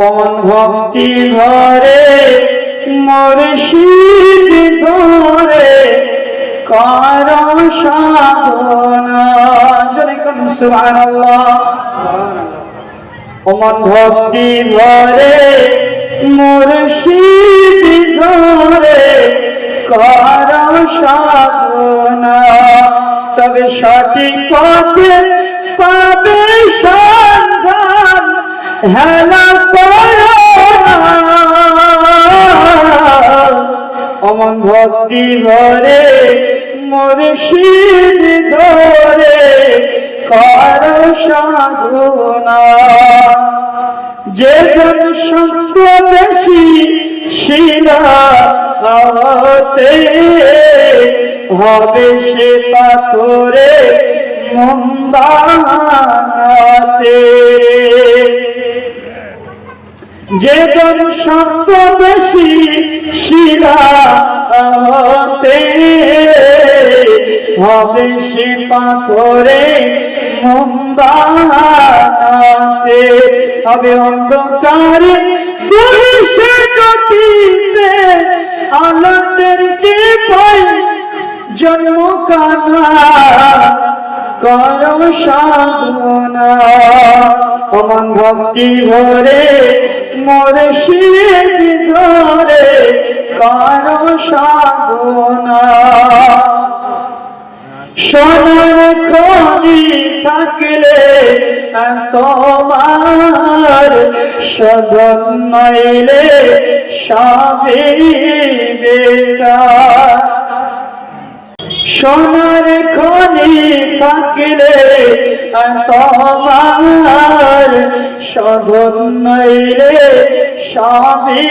অমন ভক্তি ভরে মুর্শিদ ধরে কর সাধনা। জনে কোন সুবহানাল্লাহ। অমন ভক্তি ভরে মুর্শিদ ধরে কর সাধনা, তবে সঠিক পথে পাবে সন্ধান। হেলা করো অমন ভক্তি ভরে মুর্শিদ ধরে কর সাধনা। যে জন শক্ত বেশি শিলা হতে হবে সে পাথরে মন্দানাতে। যে জন শক্ত বেশি শিলা হতে হবে সে পাথরে মন্দানাতে। হবে অন্ধকারে দুর্শে জ্যোতিতে আলোকের কে পাই জন্ম কানা কর সাধনা। অমন ভক্তি ভরে মুর্শিদ ধরে কর সাধনা। সোনার খনি থাকলে তোমার সাধন নইলে সবই বেকার। সোনার খনি থাকলে তোমার সাধন নইলে সবই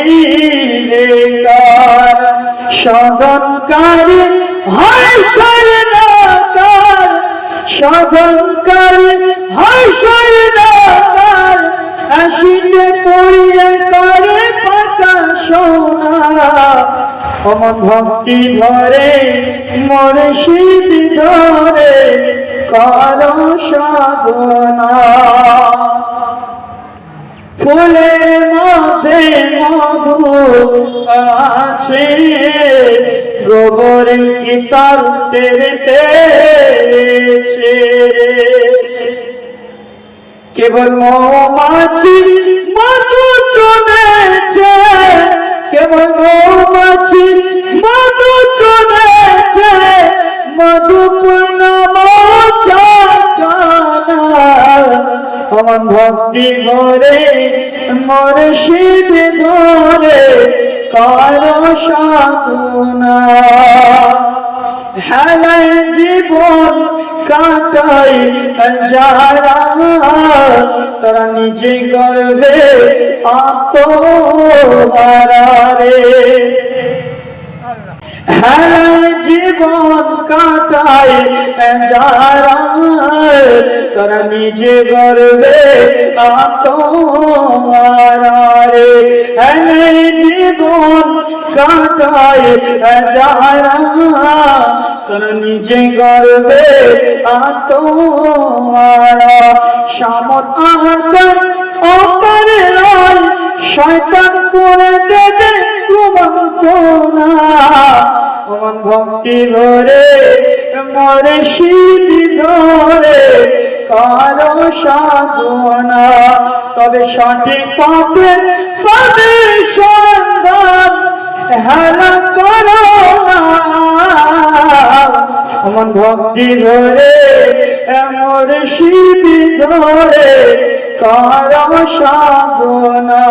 বেকার। সাধনকারী হয় শরণাকার, সাধনকারী হয় শরণাকার। আসিতে পড়িয়ে করে পাকা সোনা। অমন ভক্তি ধরে মুর্শিদ ধরে কর সাধনা। ফুলের মধ্যে মধু আছে, গোবর কি তার টেরেছে। কেবল মৌমাছি মধু চুনেছে, কেবল মৌমাছি মধু চুনেছে। মধুপূর্ণ মৌচাখানা। অমন ভক্তি ভরে মুর্শিদ ধরে কর সাধনা। হেলায় জীবন কাটাই যারা তারা নিজে গর্বে আত্মহারা রে। হেলায় জীবন কাটাই যারা তারা নিজে গর্বে আত্মহারা রে। হেলায় জীবন কাটাই যারা তারা নিজে গর্বে আত্মহারা। সামত আকার অকারে রায় শয়তান করে দেবে কুমন্তনা। অমন ভক্তি ভরে মুর্শিদ ধরে কর সাধনা, তবে সঠিক পথে পাবে সন্ধান। হেলা করো অমন ভক্তি ধরে মুর্শিদ ধরে কর সাধনা।